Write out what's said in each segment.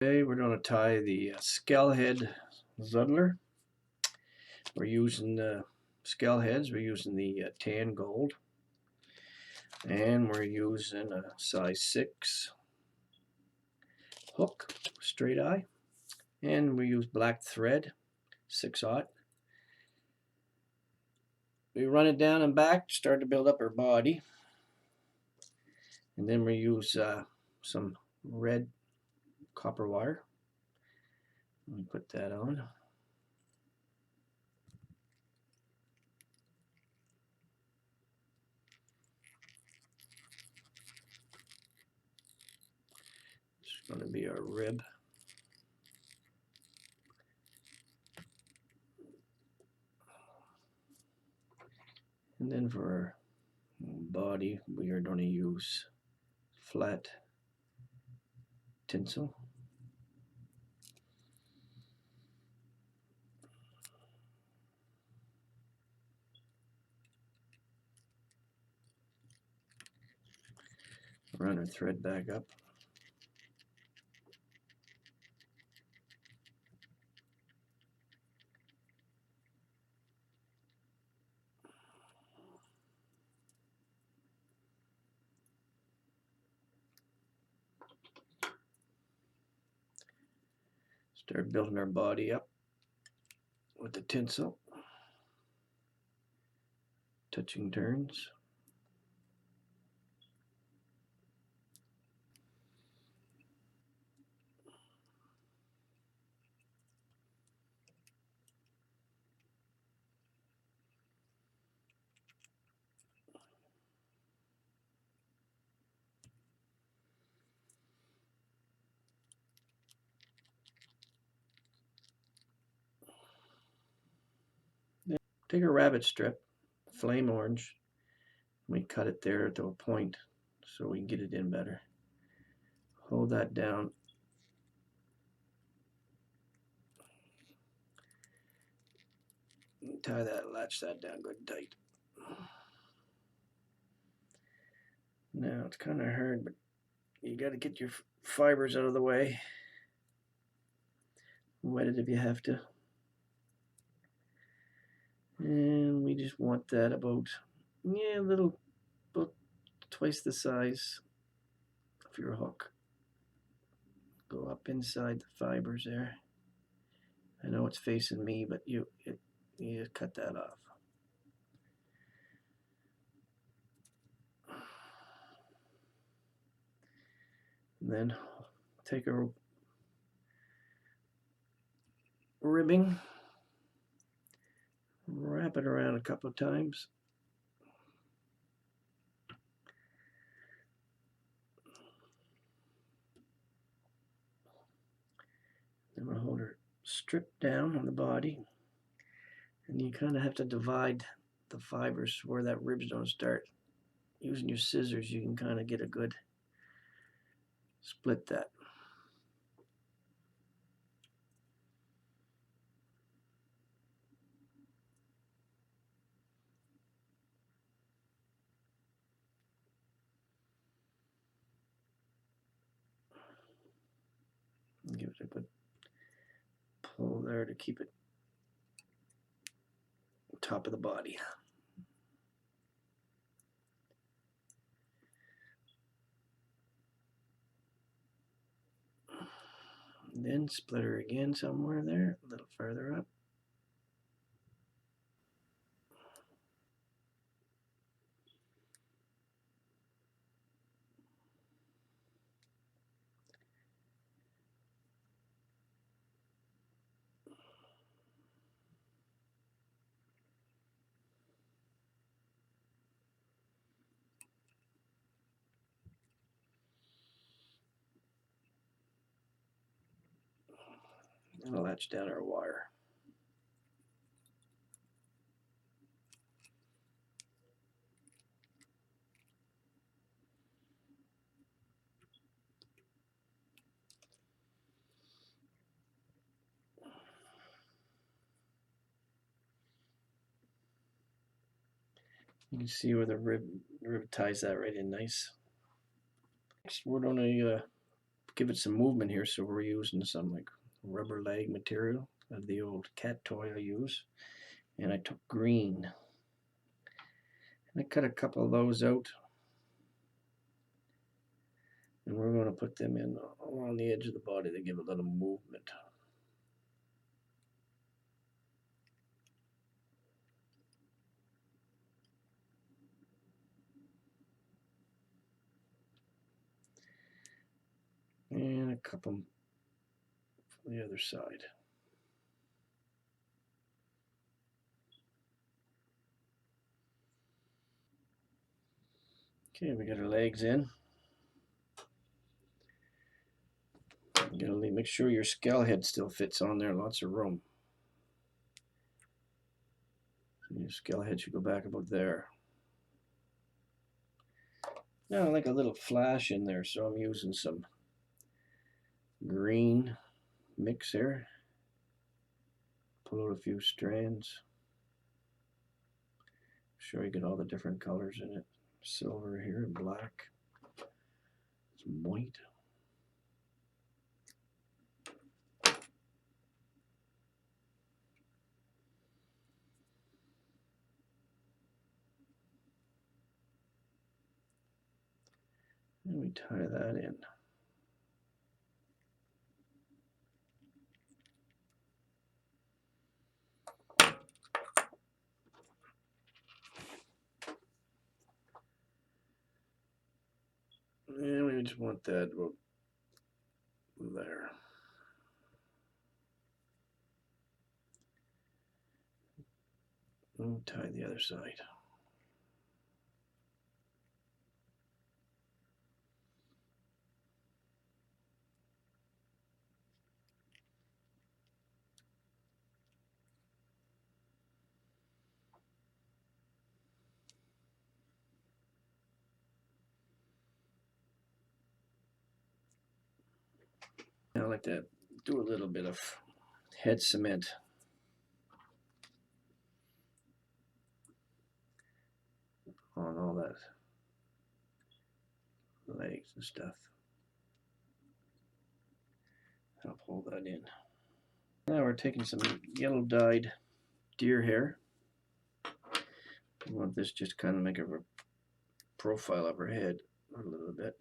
Today we're going to tie the Skull Head Zuddler. We're using the skull heads. We're using the tan gold, and we're using a size 6 hook, straight eye, and we use black thread, 6/0. We run it down and back, start to build up her body, and then we use some red copper wire. Let me put that on. It's going to be our rib. And then for our body, we are going to use flat tinsel. Run our thread back up. Start building our body up with the tinsel. Touching turns. Take a rabbit strip, flame orange. We cut it there to a point so we can get it in better. Hold that down. Tie that, latch that down good and tight. Now it's kind of hard, but you got to get your fibers out of the way. Wet it if you have to. And we just want that about, a little, about twice the size of your hook. Go up inside the fibers there. I know it's facing me, but you just cut that off. And then take a ribbing, wrap it around a couple of times. Then we'll hold her stripped down on the body, and you kind of have to divide the fibers where that ribs don't start. Using your scissors, you can kind of get a good split that. Give it a good pull there to keep it top of the body. And then split her again somewhere there, a little further up. And I'll latch down our wire. You can see where the rib ties that right in nice. Next, we're going to give it some movement here, so we're using some like rubber leg material of the old cat toy I use. And I took green. And I cut a couple of those out. And we're going to put them in along the edge of the body to give a little movement. And a couple from the other side. Okay, we got our legs in. You gotta make sure your skull head still fits on there, lots of room. So your skull head should go back about there. Now I like a little flash in there, so I'm using some green mix here. Pull out a few strands. Sure you get all the different colors in it. Silver here and black. Some white. And we tie that in. And we just want that about there. And tie the other side. I like to do a little bit of head cement on all that legs and stuff. I'll pull that in. Now we're taking some yellow dyed deer hair. We want this just kind of make a profile of her head a little bit.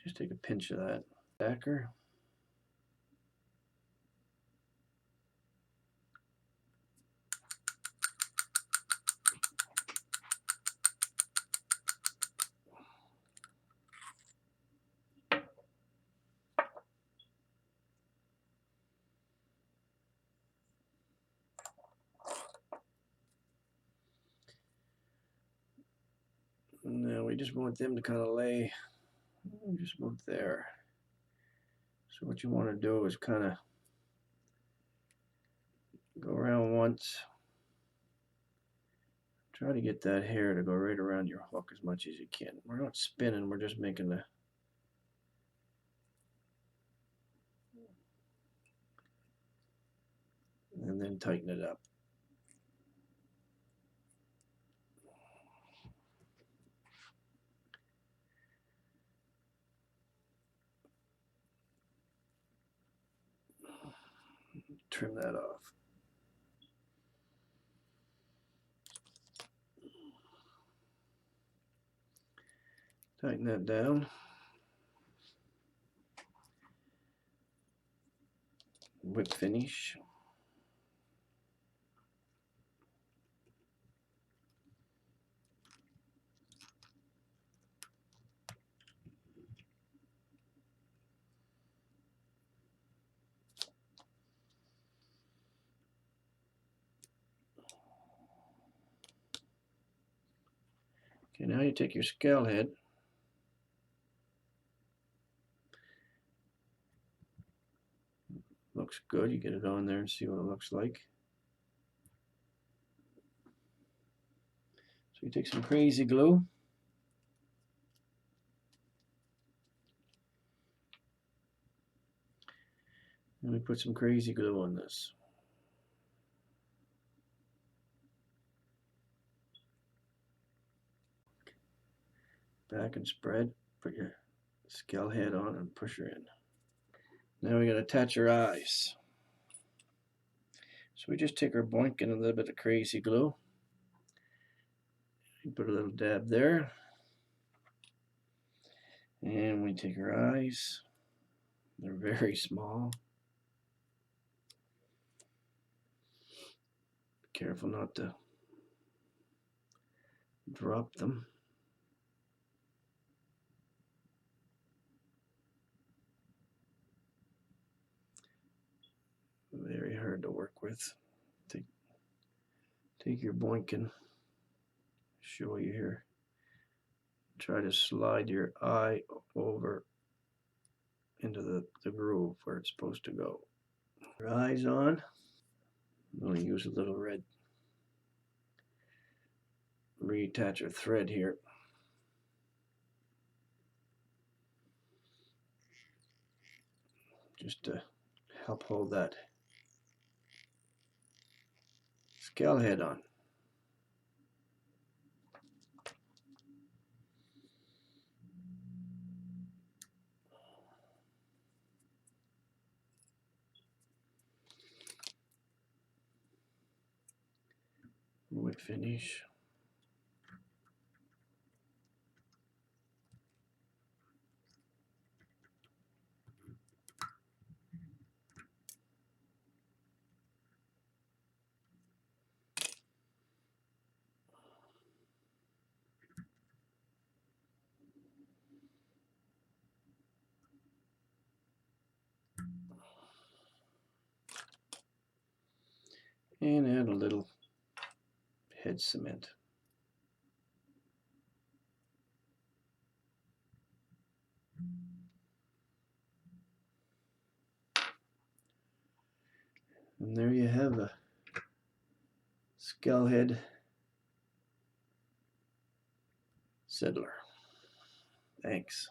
Just take a pinch of that. Backer. Now we just want them to kind of lay just about there. So what you want to do is kind of go around once. Try to get that hair to go right around your hook as much as you can. We're not spinning, we're just making the and then tighten it up. Trim that off. Tighten that down. Whip finish. Okay, now you take your skull head. Looks good. You get it on there and see what it looks like. So you take some crazy glue. And we put some crazy glue on this. Back and spread. Put your Skull head on and push her in. Now we gotta attach her eyes. So we just take our boink and a little bit of crazy glue. Put a little dab there. And we take her eyes. They're very small. Be careful not to drop them. Very hard to work with. Take your boink and show you here. Try to slide your eye over into the groove where it's supposed to go. Your eyes on. I'm going to use a little red reattacher thread here. Just to help hold that skull head on. Wood finish. And add a little head cement. And there you have a Skull Head Zuddler. Thanks.